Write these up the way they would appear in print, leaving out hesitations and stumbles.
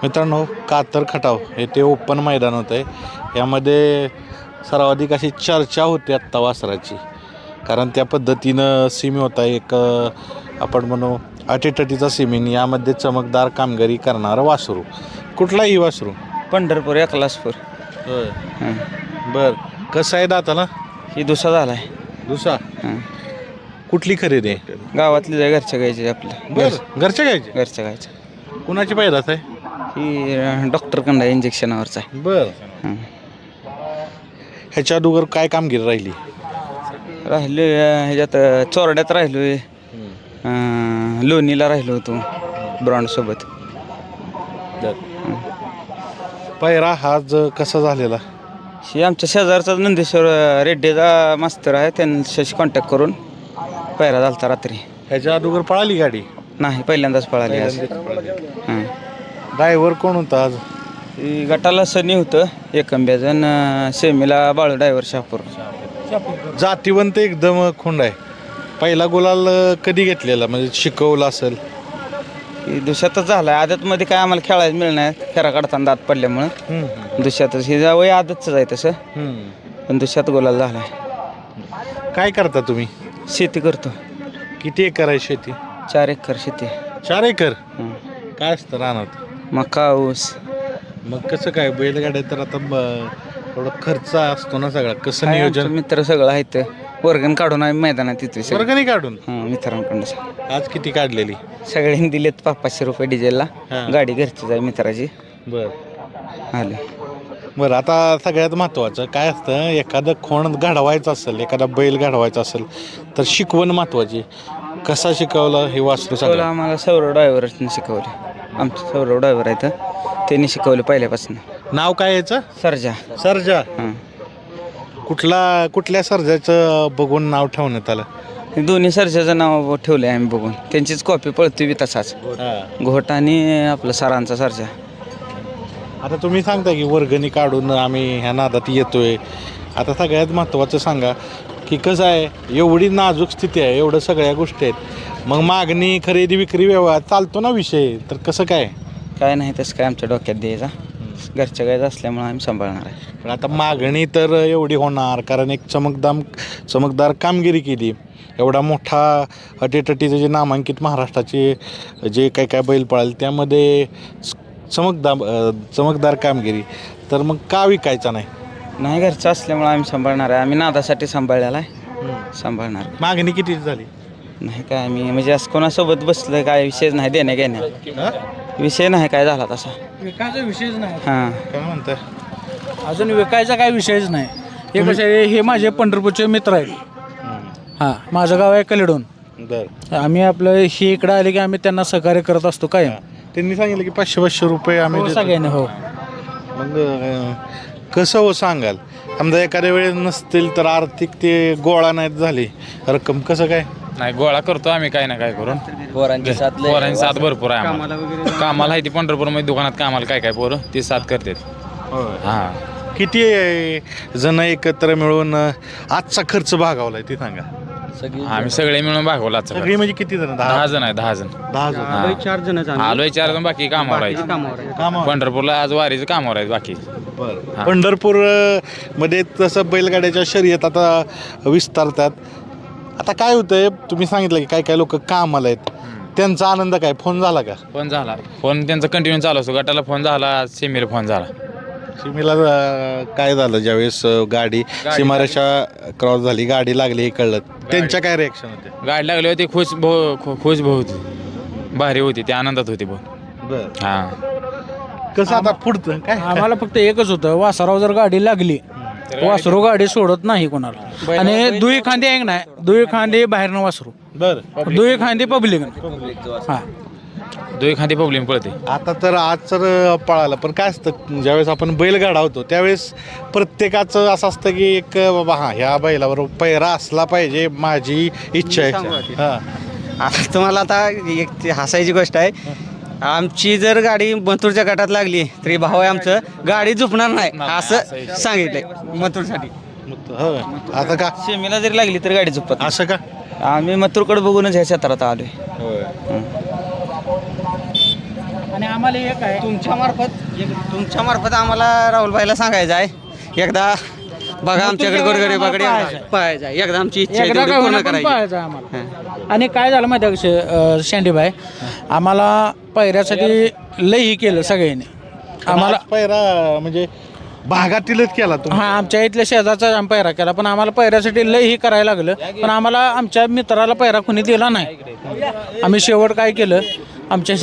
मित्रांनो, कातर खटाव येथे ओपन मैदान होतं आहे. यामध्ये सर्वाधिक अशी चर्चा होती आत्ता वासराची, कारण त्या पद्धतीनं सिमी होता एक आपण म्हणू अटीतटीचा सिमीन. यामध्ये चमकदार कामगिरी करणारं वासरू. कुठलाही वासरू? पंढरपूर या क्लासपूर. होय. बर, कसं आहे दाताला? ही दुसरा झाला आहे. दुसरा. कुठली खरेदी आहे? गावातली जाय घरच्या गायची आपल्या. घरच्या घ्यायचे? घरच्या गायच्या. कुणाची पैदास आहे? ही डॉक्टर कंडा इंजेक्शनावरचा आहे. बर. ह्याच्या अगोदर काय कामगिरी राहिली? राहिलो ह्याच्यात चोरड्यात राहिलोय, लोणीला राहिलो होतो ब्रॉन्डसोबत. पैरा हा कसा झालेला? ही आमच्या शेजारचा नंदेश्वर रेड्डीचा मास्तर आहे, त्यांच्याशी कॉन्टॅक्ट करून पैरा झालता रात्री. ह्याच्या अगोदर पळाली गाडी? नाही, पहिल्यांदाच पळाली आज. ड्रायव्हर कोण होता आज? ही गटाला सनी होतं एकंब्याजन, सेमीला बाळू ड्रायव्हर शापूर. जातीवंत एकदम खोंड आहे. पहिला गुलाल कधी घेतलेला, म्हणजे शिकवलं असेल? ही दुसऱ्यातच झाला आहे. आदतमध्ये काय आम्हाला खेळायला मिळणार, फेरा काढताना दात पडल्यामुळं दुसऱ्यातच. ही वय आदतच आहे तसं, पण दुसऱ्यात गुलाल झाला आहे. काय करता तुम्ही? शेती करतो. किती एकर आहे शेती? 4 एकर शेती. 4 एकर? काय असतं रानात? मका, ऊस. मग कसं काय बैलगाड्या तर आता थोडा खर्च असतो ना सगळा, कसं काय नियोजन? आमचं मित्र सगळं आहेत, वर्गण काढून आम्ही मैदानात तिथे वर्गणी काढून? मित्रांकडून. आज किती काढलेली? सगळ्यांनी दिलेत 500 रुपये डिझेलला. गाडी घरचीच आहे मित्राची. बर. आले. बरं, आता सगळ्यात महत्त्वाचं काय असतं, एखादं खोंड घडवायचं असेल, एखादा बैल घडवायचा असेल तर शिकवण महत्त्वाची. कसा शिकवलं हे वासरू सगळं? आम्हाला सौरव ड्रायव्हरने शिकवले. आमचे सौरव ड्रायव्हर आहेत, त्यांनी शिकवलं पहिल्यापासून. नाव काय याचं? सर्जा. सर्जा. कुठल्या सर्जाचं बघून नाव ठेवण्यात आलं? हे दोन्ही सर्जाचं नाव ठेवलं आहे आम्ही बघून. त्यांचीच कॉपी पळतोय बी तसाच, घोट आणि आपलं सरांचा सर्जा. आता तुम्ही सांगता की वर्गणी काढून आम्ही ह्या नादात येतोय. आता सगळ्यात महत्त्वाचं सांगा की कसं आहे, एवढी नाजूक स्थिती आहे, एवढं सगळ्या गोष्टी आहेत, मग मागणी खरेदी विक्री व्यवहार चालतो ना विषय, तर कसं काय? काय नाही तसं काय आमच्या डोक्यात द्यायचा. घरच्या गायचं असल्यामुळे आम्ही सांभाळणार आहे. पण आता मागणी तर एवढी होणार, कारण एक चमकदार कामगिरी केली. एवढा मोठा अटीतटीचं जे नामांकित महाराष्ट्राचे जे काय काय बैल पळाले त्यामध्ये चमकदार कामगिरी, तर मग का विकायचा नाही? नाही, घरचं असल्यामुळे आम्ही सांभाळणार आहे. आम्ही नादासाठी सांभाळलेला आहे, सांभाळणार. मागणी किती झाली? नाही काय आम्ही म्हणजे असं कोणासोबत बसलं काय विषयच नाही, देण्या घेण्या विषय नाही काय झाला तसा. विकायचा विषयच नाही. हां, काय म्हणताय? अजून विकायचा काय विषयच नाही. हे कसं आहे, हे माझे पंढरपूरचे मित्र आहेत. हां, माझं गाव आहे कलेडोन. बरं. आम्ही आपलं हे इकडं आले की आम्ही त्यांना सहकार्य करत असतो काय. त्यांनी सांगितलं की 500 रुपये आम्ही देतो. सगळ्यांनी. हो. मग कसं हो सांगाल, समजा एखाद्या वेळेस नसतील तर आर्थिक ते गोळा नाही झाली रक्कम, कसं काय? नाही, गोळा करतो आम्ही काय ना काय करून. पोरांची साथ भरपूर आहे आम्हाला. कामाला आहे ती पंढरपूरमध्ये दुकानात कामाला काय काय पोरं ती साथ करतात. हां. किती जण एकत्र मिळून आजचा खर्च भागवलाय ते सांगा. आम्ही सगळे मिळून भागवला. सगळी म्हणजे किती जण? 10 जण आहे. 10 जण. 10 जण. आलोय 4 जण, बाकी कामावर आहे. पंढरपूरला आज वारीचं कामावर आहेत बाकी. पंढरपूर मध्ये तसं बैलगाड्याच्या शर्यत आता विस्तारतात. आता काय होतंय, तुम्ही सांगितलं की काय काय लोक कामाला आहेत, त्यांचा आनंद काय? फोन झाला का? फोन झाला. फोन त्यांचा कंटिन्यू चालू असतो. गटाला फोन झाला, सेमीला फोन झाला. सीमेला काय झालं ज्यावेळेस गाडी सीमारेषा क्रॉस झाली, गाडी लागली हे कळलं, त्यांच्या काय रिॲक्शन होते? गाडी लागली होती, खुश भाऊ होती, भारी होती, ते आनंदात होती भाऊ. हां. कसं आता पुढचं काय? आम्हाला फक्त एकच होतं, वासराव जर गाडी लागली, वासरू गाडी सोडत नाही कोणाला. आणि दुई खांदी एक नाही, दुई खांदी बाहेरनं वासरू, बरं, दुई खांदी पब्लिक. हां, दोन खांदी प्रॉब्लेम पडते. आता तर आज तर पळालं, पण काय असतं ज्यावेळेस आपण बैलगाडा होतो त्यावेळेस प्रत्येकाचं असं असतं की एक बाबा हां ह्या बैलावर पैरा असला पाहिजे, माझी इच्छा आहे. हां. आता तुम्हाला आता एक हसायची गोष्ट आहे, आमची जर गाडी मथुरच्या गटात लागली तरी भाऊ आहे आमचं, गाडी झुपणार नाही असं सांगितलंय मथुरसाठी. आता का सेमीला जरी लागली तर गाडी झुपत असं का? आम्ही मथुरकडे बघूनच ह्या क्षेत्रात आलोय. आणि आम्हाला एक आहे तुमच्या मार्फत आम्हाला राहुलभाईला सांगायचं आहे एकदा बघा आमच्याकडे गोरगरिबाकडे पाहायचं आहे. एकदा आमची इच्छा आहे एकदा तेवढी काय पूर्ण होणार पण करायची. पाहायचं आहे आम्हाला. आणि काय झालं माहिती आहे शेंडीबाई, आम्हाला पैऱ्यासाठी लई केलं सगळ्यांनी. आम्हाला पैरा म्हणजे भागातीलच केला तुम्ही. हा आमच्या इथल्या शेजारचा आम्ही पैरा केला, पण आम्हाला पैऱ्यासाठी लई करायला लागलं. पण आम्हाला आमच्या मित्राला पैरा कोणी दिला नाही. आम्ही शेवट काय केलं, आमच्या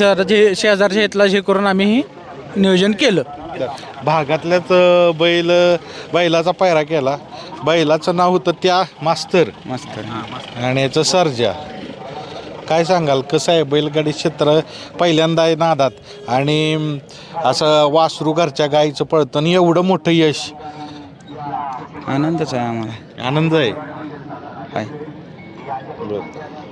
शेजारच्या इथला हे करून आम्ही ही नियोजन केलं. भागातल्याच बैलाचा पायरा केला. बैलाचं नाव होतं त्या मास्तर आणि याचं सर्जा. काय सांगाल, कसं आहे बैलगाडी क्षेत्र पहिल्यांदा आहे नादात आणि असं वासरू घरच्या गाईचं पळतं आणि एवढं मोठं यश? आनंदच आहे आम्हाला. आनंद आहे. हाय.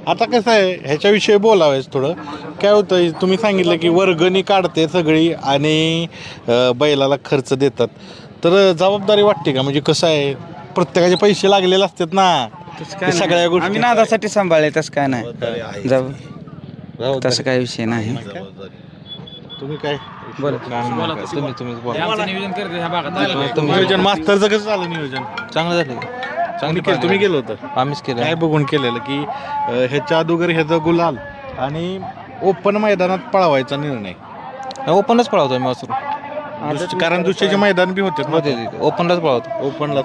आता कसं आहे ह्याच्याविषयी बोलावेच थोडं. काय होतं, तुम्ही सांगितलं की वर्गणी काढते सगळी आणि बैलाला खर्च देतात, तर जबाबदारी वाटते का? म्हणजे कसं आहे, प्रत्येकाचे पैसे लागलेले असतात ना सगळ्या गोष्टी. आम्ही नादासाठी सांभाळले, तसं काय नाही. तसं काय विषय नाही. तुम्ही काय नियोजन नियोजन मास्तरचं कसं झालं? नियोजन चांगलं झालं. चांगलं केलं. तुम्ही गेलो होतं? आम्हीच केलं. काय बघून केलेलं की ह्याच्या अगोदर ह्याचा गुलाल आणि ओपन मैदानात पळवायचा निर्णय? ओपनलाच पळवतो आम्ही वासरू. कारण दुसऱ्याचे मैदान बी होते. ओपनलाच पळवतो.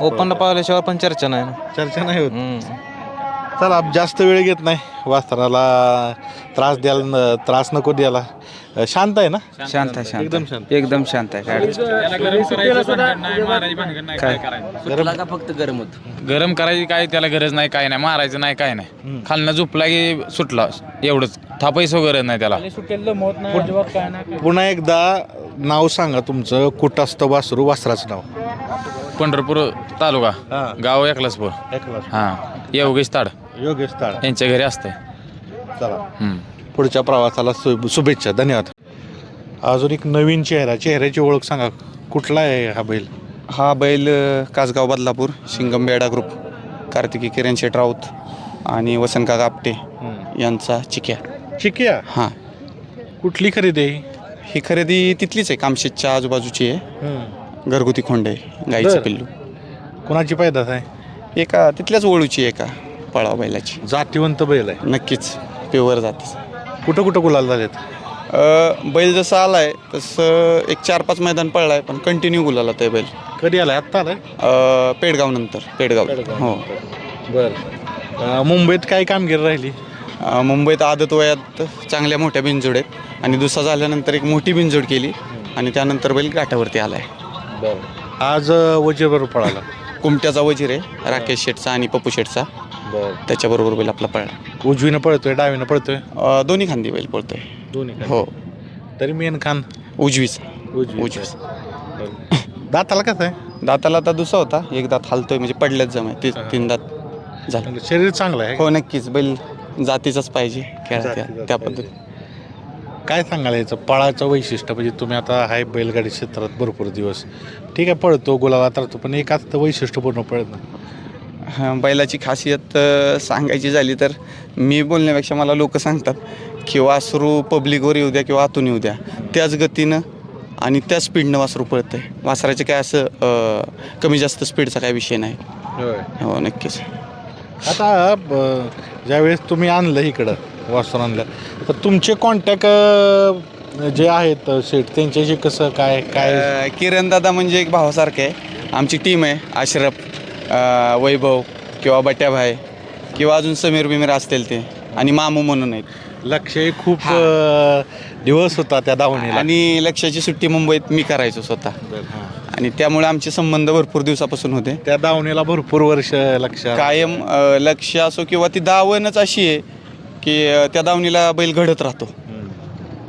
ओपनला पळवल्याशिवाय पण चर्चा नाही. चर्चा नाही होत. चला जास्त वेळ घेत नाही, वासराला त्रास नको द्यायला. शांत आहे ना? शांत आहे, शांत एकदम शांत. एकदम शांत आहे. काय फक्त गरम करायची काय त्याला गरज नाही, काय नाही मारायचं नाही, काय नाही. खालनं झोपला की सुटला, एवढंच. थापायचं गरज नाही त्याला. पुन्हा एकदा नाव सांगा तुमचं. कुठं असतं वासरू? वासराचं नाव? पंढरपूर तालुका, गाव एकलासपूर. हां, योगेश ताड योगेश ताड यांच्या घरी असते. चला पुढच्या प्रवासाला शुभेच्छा. धन्यवाद. अजून एक नवीन चेहऱ्याची ओळख सांगा. कुठला आहे हा बैल? हा बैल कासगाव बदलापूर शिंगम बेडा ग्रुप, कार्तिकी किरण शेट राऊत आणि वसंतकाका आपटे यांचा चिक्या. हां, कुठली खरेदी आहे ही खरेदी तिथलीच आहे, कामशेतच्या आजूबाजूची आहे. घरगुती खोंड आहे, गाईचं पिल्लू. कोणाची पैदास आहे? एका तिथल्याच ओळूची आहे, एका पळाव बैलाची. जातीवंत बैल आहे. नक्कीच प्युअर जातीच. कुठं कुठं गुलाल झालेत? बैल जसं आलाय तसं एक 4-5 मैदान पळलाय, पण कंटिन्यू गुलाला ते बैल. कधी आलाय? आत्ता आलाय? पेडगाव नंतर. पेडगाव हो. बरं. मुंबईत काय कामगिरी राहिली? मुंबईत आदत वयात चांगल्या मोठ्या बिनजोड आहेत आणि दुसरा झाल्यानंतर एक मोठी बिनजोड केली आणि त्यानंतर बैल गाठावरती आलाय. आज वजीरबरोबर पळाला. कुमट्याचा वजीर आहे, राकेश शेठचा आणि पप्पू शेठचा. त्याच्याबरोबर बैल आपला पळला. उजवीनं पळतोय डावीनं पळतोय? दोन्ही खांदी बैल पळतोय. दोन्ही हो. तरी मेन खान उजवीच. दाताला कसं आहे? दाताला आता दुसरा होता, एक दात हालतोय म्हणजे पडल्याच जमाय. 3 दात झालं. शरीर चांगलं आहे. हो नक्कीच. बैल जातीचाच पाहिजे खेळात त्या पद्धतीने. काय सांगाल याचं पळाचं वैशिष्ट्य? म्हणजे तुम्ही आता आहे बैलगाडी क्षेत्रात भरपूर दिवस, ठीक आहे, पळतो गुलाला तरतो, पण एक असतं वैशिष्ट्यपूर्ण पळत ना. बैलाची खासियत सांगायची झाली तर मी बोलण्यापेक्षा मला लोक सांगतात की वासरू पब्लिकवर येऊ द्या किंवा आतून येऊ द्या, त्याच गतीनं आणि त्या स्पीडनं वासरू पळतं आहे. वासराचे काय असं कमी जास्त स्पीडचा काय विषय नाही. हो नक्कीच. आता ज्यावेळेस तुम्ही आणलं इकडं वासरू आणलं, तर तुमचे कॉन्टॅक्ट जे आहेत शेठ, त्यांच्याशी कसं काय? किरण दादा म्हणजे एक भावासारखं आहे. आमची टीम आहे, आश्रफ, वैभव किंवा बट्याभाई किंवा अजून समीर बिमीर असतील ते, आणि मामू म्हणून आहेत. लक्ष्य खूप दिवस होता त्या दावणीला, आणि लक्ष्याची सुट्टी मुंबईत मी करायचो स्वतः, आणि त्यामुळे आमचे संबंध भरपूर दिवसापासून होते. त्या दावणीला भरपूर वर्ष लक्ष कायम लक्ष असो किंवा ती दावणच अशी आहे की त्या दावणीला बैल घडत राहतो.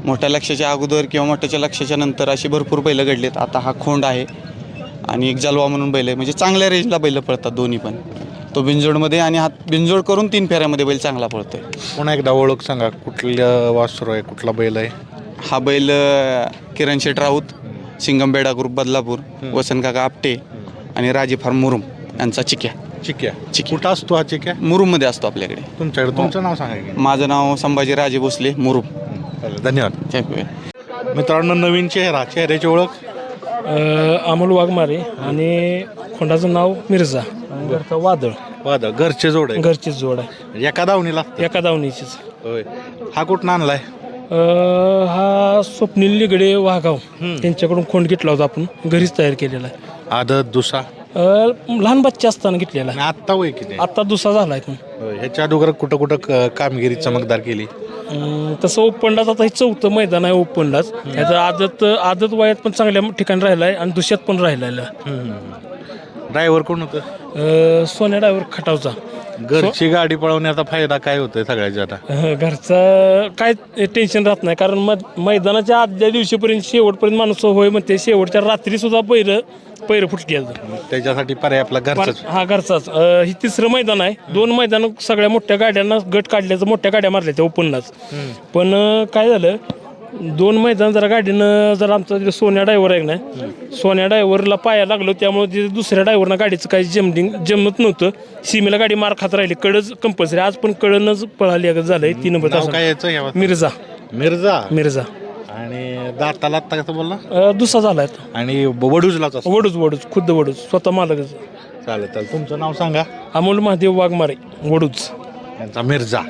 मोठ्या लक्षाच्या अगोदर किंवा मोठ्याच्या लक्षाच्या नंतर अशी भरपूर बैलं घडलेत. आता हा खोंड आहे आणि एक जलवा म्हणून बैल आहे, म्हणजे चांगल्या रेंजला बैलं पळतात दोन्ही पण. तो बिनजोडमध्ये आणि हात बिनजोड करून 3 फेऱ्यामध्ये बैल चांगला पळतोय. पुन्हा एकदा ओळख सांगा, कुठलं वासरू आहे, कुठला बैल आहे? हा बैल किरण शेठ राऊत, सिंगमबेडा ग्रुप बदलापूर, वसंतकाका आपटे आणि राजे फार्म मुरुम यांचा चिक्या. कुठं असतो हा चिक्या? मुरुममध्ये असतो आपल्याकडे. तुमच्याकडे तुमचं नाव सांगा की. माझं नाव संभाजी राजे भोसले, मुरुम. धन्यवाद. मित्रांनो नवीन चेहऱ्याची ओळख अमोल वाघमारे आणि खोंडाचं नाव मिर्झा आणि घरचा वादळ घरचे जोड आहे घरचीच जोड आहे एका दावणीला एका दावणीचीच. होय. हा कुठं आणलाय? हा स्वप्नील लिगडे वाघाव त्यांच्याकडून खोंड घेतला होता आपण घरीच तयार केलेला आहे. आदत दुसा लहान बच्चे असताना घेतलेला आहे. आत्ता वय किती आहे? आत्ता दुसरा झाला आहे. होय. ह्याच्या अगोदर कुठं कामगिरी चमकदार केली? तसं ओपनलाच आता हे 4थं मैदान आहे ओपनलाच. ह्याचं आदत वयात पण चांगल्या ठिकाणी राहिला आहे आणि दुसऱ्यात पण राहिलेला आहे. ड्रायव्हर कोण होतं? सोन्या ड्रायव्हर खटावचा. घरची गाडी पळवण्याचा फायदा काय होतोय सगळ्यात जादा? घरचं काय टेन्शन राहत नाही कारण मैदानाच्या आदल्या दिवशीपर्यंत शेवटपर्यंत माणूस होय म्हणते शेवटच्या रात्री सुद्धा पैर फुटली. त्याच्यासाठी पर्याय आपला घरचाच. हा घरचाच. ही 3रं मैदान आहे. 2 मैदान सगळ्या मोठ्या गाड्यांना गट काढल्याचं मोठ्या गाड्या मारल्या त्या ओपनलाच. पण काय झालं 2 मैदान जरा गाडीनं जरा आमचा सोन्या ड्रायव्हर आहे ना सोन्या ड्रायव्हरला पाया लागलो त्यामुळे दुसऱ्या ड्रायव्हरनं गाडीचं काही जमत नव्हतं. सीमेला गाडी मार खात राहिली. कडच कंपल्सरी आज पण कडनच पळाली झालंय 3 नंबर नाव काय याचं ह्या? मिर्झा आणि दाताला आत्ता कसं बोलला? दुसरा झालाय आणि वडूजलाच असतो. वडूज खुद्द वडूज स्वतः मालकच. चालेल तुमचं नाव सांगा. अमोल महादेव वाघमारे वडूज यांचा मिर्झा.